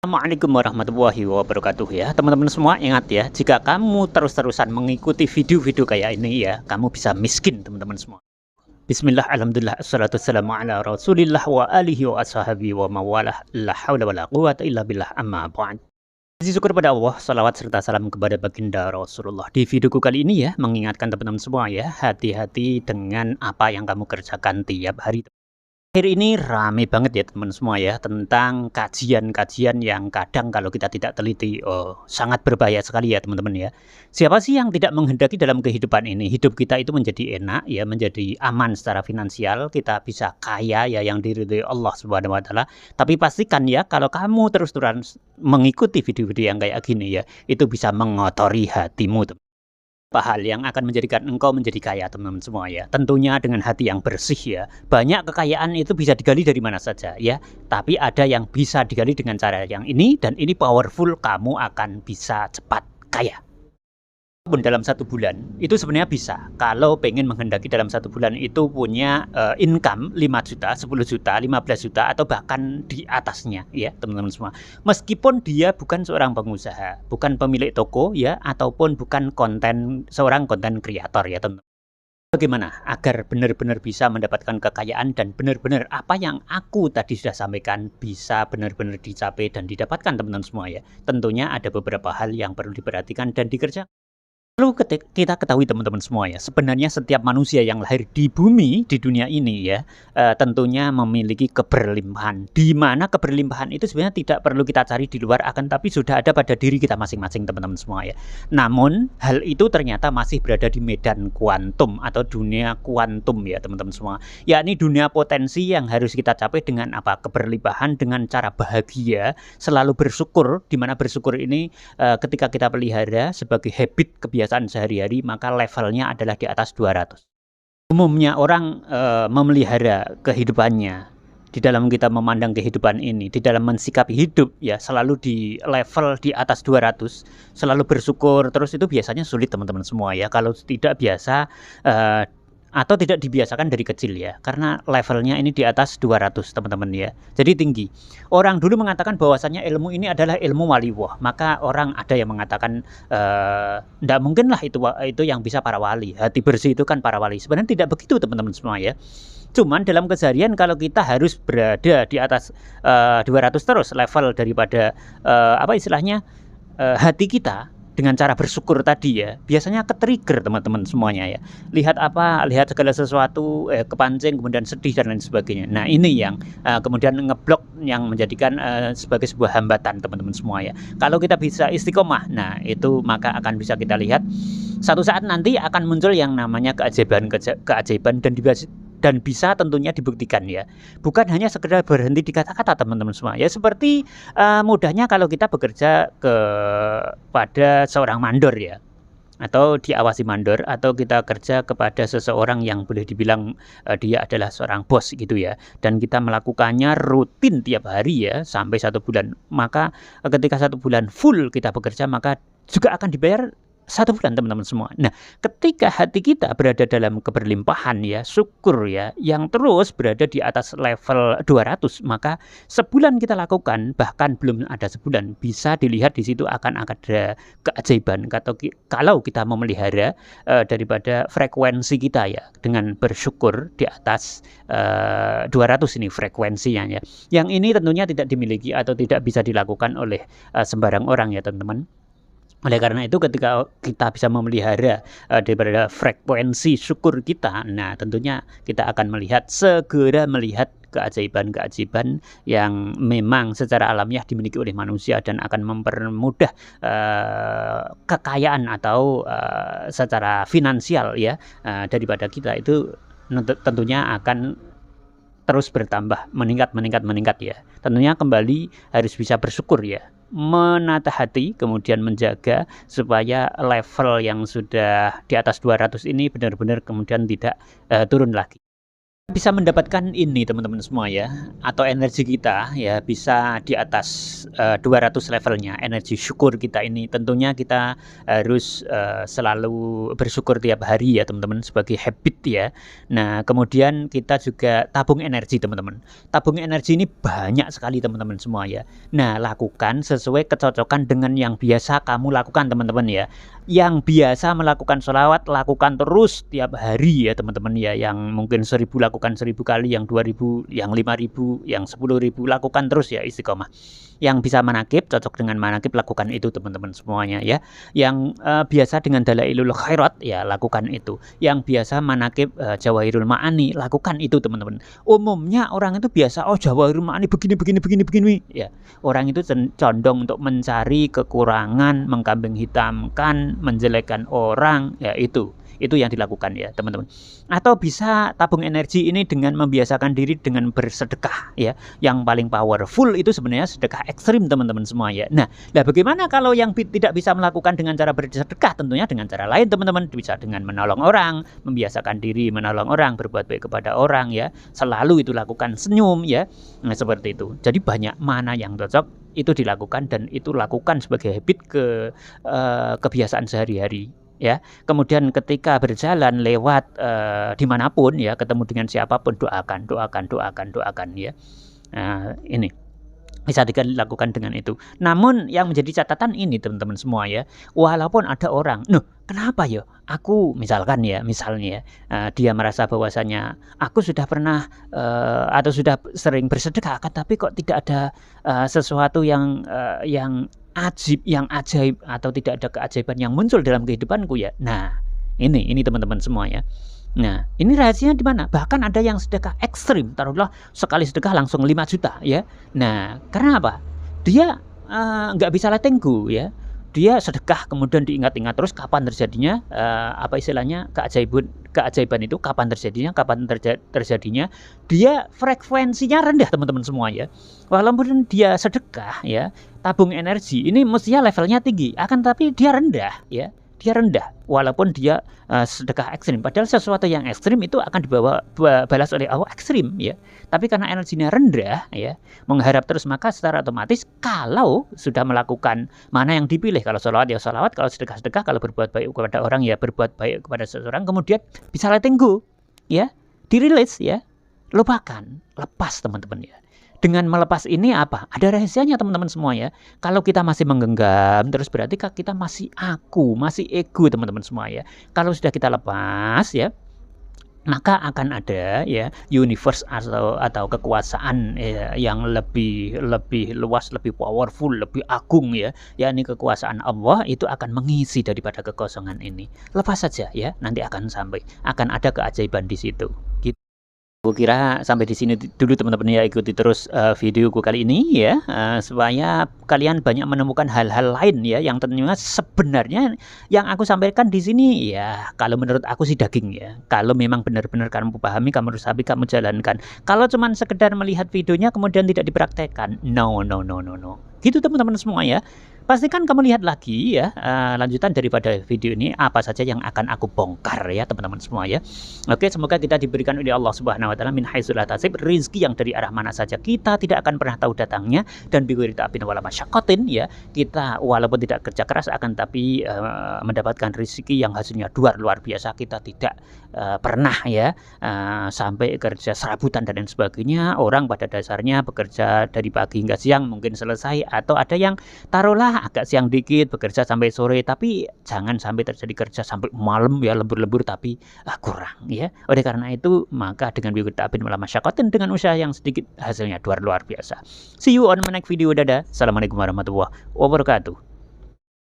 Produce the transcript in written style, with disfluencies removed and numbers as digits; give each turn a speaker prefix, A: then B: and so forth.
A: Assalamualaikum warahmatullahi wabarakatuh ya teman-teman semua, ingat ya, jika kamu terus-terusan mengikuti video-video kayak ini ya, kamu bisa miskin teman-teman semua. Bismillah, alhamdulillah, assalatu wassalamu ala rasulillah wa alihi wa ashabihi wa mawalah, la hawla wa la quwata illa billah, amma ba'd. Puji syukur pada Allah, salawat serta salam kepada baginda Rasulullah. Di videoku kali ini ya, mengingatkan teman-teman semua ya, hati-hati dengan apa yang kamu kerjakan tiap hari. Akhir ini rame banget ya teman semua ya, tentang kajian-kajian yang kadang kalau kita tidak teliti, sangat berbahaya sekali ya teman-teman ya. Siapa sih yang tidak menghendaki dalam kehidupan ini, hidup kita itu menjadi enak ya, menjadi aman secara finansial, kita bisa kaya ya, yang diridhoi Allah Subhanahu wa taala. Tapi pastikan ya, kalau kamu terus-terusan mengikuti video-video yang kayak gini ya, itu bisa mengotori hatimu teman. Hal yang akan menjadikan engkau menjadi kaya teman-teman semua ya, tentunya dengan hati yang bersih ya. Banyak kekayaan itu bisa digali dari mana saja ya, tapi ada yang bisa digali dengan cara yang ini, dan ini powerful, kamu akan bisa cepat kaya pun dalam 1 bulan. Itu sebenarnya bisa kalau pengen menghendaki dalam 1 bulan itu punya income 5 juta, 10 juta, 15 juta, atau bahkan di atasnya ya teman-teman semua. Meskipun dia bukan seorang pengusaha, bukan pemilik toko ya, ataupun bukan seorang konten kreator ya teman-teman. Bagaimana agar benar-benar bisa mendapatkan kekayaan dan benar-benar apa yang aku tadi sudah sampaikan bisa benar-benar dicapai dan didapatkan teman-teman semua ya. Tentunya ada beberapa hal yang perlu diperhatikan dan dikerjakan. Perlu kita ketahui teman-teman semua ya, sebenarnya setiap manusia yang lahir di bumi, di dunia ini ya, tentunya memiliki keberlimpahan. Di mana keberlimpahan itu sebenarnya tidak perlu kita cari di luar, akan tapi sudah ada pada diri kita masing-masing teman-teman semua ya. Namun hal itu ternyata masih berada di medan kuantum atau dunia kuantum ya teman-teman semua. Yakni dunia potensi yang harus kita capai dengan apa? Keberlimpahan, dengan cara bahagia, selalu bersyukur, di mana bersyukur ini ketika kita pelihara sebagai habit kebiasaan sehari-hari, maka levelnya adalah di atas 200. Umumnya orang memelihara kehidupannya di dalam kita memandang kehidupan ini, di dalam mensikapi hidup ya, selalu di level di atas 200, selalu bersyukur terus, itu biasanya sulit teman-teman semua ya, kalau tidak biasa atau tidak dibiasakan dari kecil ya, karena levelnya ini di atas 200 teman-teman ya, jadi tinggi. Orang dulu mengatakan bahwasannya ilmu ini adalah ilmu waliwah, maka orang ada yang mengatakan tidak mungkin lah itu yang bisa para wali, hati bersih itu kan para wali. Sebenarnya tidak begitu teman-teman semua ya. Cuman dalam keseharian kalau kita harus berada di atas 200 terus level daripada apa istilahnya, hati kita, dengan cara bersyukur tadi ya, biasanya ke-trigger teman-teman semuanya ya. Lihat segala sesuatu kepancing, kemudian sedih dan lain sebagainya. Nah ini yang kemudian ngeblok, yang menjadikan sebagai sebuah hambatan teman-teman semua ya. Kalau kita bisa istiqomah, nah itu maka akan bisa kita lihat satu saat nanti akan muncul yang namanya keajaiban dan bisa tentunya dibuktikan ya. Bukan hanya sekedar berhenti di kata-kata teman-teman semua ya. Seperti mudahnya kalau kita bekerja kepada seorang mandor ya, atau diawasi mandor, atau kita kerja kepada seseorang yang boleh dibilang dia adalah seorang bos gitu ya, dan kita melakukannya rutin tiap hari ya sampai 1 bulan. Maka ketika 1 bulan full kita bekerja, maka juga akan dibayar 1 bulan teman-teman semua. Nah ketika hati kita berada dalam keberlimpahan ya, syukur ya, yang terus berada di atas level 200, maka sebulan kita lakukan, bahkan belum ada sebulan, bisa dilihat di situ akan ada keajaiban kalau kita memelihara daripada frekuensi kita ya, dengan bersyukur di atas 200 ini frekuensinya ya. Yang ini tentunya tidak dimiliki atau tidak bisa dilakukan oleh sembarang orang ya teman-teman. Oleh karena itu ketika kita bisa memelihara daripada frekuensi syukur kita, nah tentunya kita akan segera melihat keajaiban-keajaiban yang memang secara alamiah dimiliki oleh manusia, dan akan mempermudah kekayaan atau secara finansial ya daripada kita itu tentunya akan terus bertambah, meningkat ya. Tentunya kembali harus bisa bersyukur ya, menata hati, kemudian menjaga supaya level yang sudah di atas 200 ini benar-benar kemudian tidak turun lagi. bisa mendapatkan ini teman-teman semua ya, atau energi kita ya bisa di atas 200 levelnya. Energi syukur kita ini tentunya kita harus selalu bersyukur tiap hari ya teman-teman, sebagai habit ya. Nah kemudian kita juga tabung energi teman-teman. Tabung energi ini banyak sekali teman-teman semua ya. Nah lakukan sesuai kecocokan dengan yang biasa kamu lakukan teman-teman ya. Yang biasa melakukan sholawat lakukan terus tiap hari ya teman-teman ya. Yang mungkin 1000 lakukan 1000 kali, yang 2000, yang 5000, yang 10.000 lakukan terus ya istiqomah. Yang bisa manakib, cocok dengan manakib lakukan itu teman-teman semuanya ya. Yang biasa dengan dalailul khairat ya lakukan itu. Yang biasa manakib jawahirul ma'ani lakukan itu teman-teman. Umumnya orang itu biasa jawahirul ma'ani begini ya. Orang itu condong untuk mencari kekurangan, mengkambing hitamkan, menjelekkan orang ya, itu yang dilakukan ya teman-teman. Atau bisa tabung energi ini dengan membiasakan diri dengan bersedekah ya. Yang paling powerful itu sebenarnya sedekah ekstrim teman-teman semua ya. Nah bagaimana kalau yang tidak bisa melakukan dengan cara bersedekah? Tentunya dengan cara lain teman-teman. Bisa dengan menolong orang, membiasakan diri menolong orang, berbuat baik kepada orang ya. Selalu itu lakukan, senyum ya. Nah seperti itu. Jadi banyak mana yang cocok itu dilakukan, dan itu lakukan sebagai habit kebiasaan sehari-hari ya. Kemudian ketika berjalan lewat dimanapun ya, ketemu dengan siapapun, doakan ya. Nah, ini bisa dilakukan dengan itu. Namun yang menjadi catatan ini teman-teman semua ya, walaupun ada orang, kenapa ya aku misalkan ya, misalnya dia merasa bahwasanya aku sudah pernah atau sudah sering bersedekah, tapi kok tidak ada sesuatu yang ajaib atau tidak ada keajaiban yang muncul dalam kehidupanku ya. Nah ini teman-teman semua ya. Nah ini rahasianya di mana? Bahkan ada yang sedekah ekstrim, taruhlah sekali sedekah langsung 5 juta ya. Nah karena apa? Dia nggak bisa letting go ya. Dia sedekah kemudian diingat-ingat terus kapan terjadinya, apa istilahnya, keajaiban itu kapan terjadinya. Dia frekuensinya rendah teman-teman semua ya. Walaupun dia sedekah ya, tabung energi ini mestinya levelnya tinggi, akan tapi dia rendah ya. Dia rendah walaupun dia sedekah ekstrim. Padahal sesuatu yang ekstrim itu akan dibawa balas oleh Allah ekstrim ya. Tapi karena energinya rendah ya, mengharap terus, maka secara otomatis kalau sudah melakukan mana yang dipilih, kalau sholawat ya sholawat, kalau sedekah, kalau berbuat baik kepada orang ya berbuat baik kepada seseorang, kemudian bisa letting go ya, dirilis ya, lupakan, lepas teman-teman ya. Dengan melepas ini apa? Ada rahasianya teman-teman semua ya. Kalau kita masih menggenggam terus berarti kita masih masih ego teman-teman semua ya. Kalau sudah kita lepas ya, maka akan ada ya universe atau kekuasaan yang lebih luas, lebih powerful, lebih agung ya. Yakni kekuasaan Allah itu akan mengisi daripada kekosongan ini. Lepas saja ya, nanti akan ada keajaiban di situ. Gitu. Aku kira sampai di sini dulu teman-teman ya, ikuti terus videoku kali ini ya, supaya kalian banyak menemukan hal-hal lain ya yang tentunya sebenarnya yang aku sampaikan di sini ya, kalau menurut aku sih daging ya. Kalau memang benar-benar kamu pahami, kamu resapi, kamu jalankan. Kalau cuman sekedar melihat videonya kemudian tidak dipraktekkan, no. Gitu teman-teman semua ya. Pastikan kamu lihat lagi ya lanjutan daripada video ini, apa saja yang akan aku bongkar ya teman-teman semua ya. Oke, semoga kita diberikan oleh Allah Subhanahu wa taala min haitsu la tasib, rezeki yang dari arah mana saja kita tidak akan pernah tahu datangnya, dan bighairi ta'bin wala masyaqqatin ya. Kita walaupun tidak kerja keras akan tapi mendapatkan rezeki yang hasilnya luar biasa. Kita tidak pernah ya sampai kerja serabutan dan lain sebagainya. Orang pada dasarnya bekerja dari pagi hingga siang mungkin selesai, atau ada yang taruhlah agak siang dikit bekerja sampai sore, tapi jangan sampai terjadi kerja sampai malam ya, lembur-lembur tapi kurang ya. Oleh karena itu maka dengan bighairi ta'bin wala masyaqqatin, dengan usaha yang sedikit hasilnya luar biasa. See you on my next video. Dadah. Assalamualaikum warahmatullahi wabarakatuh.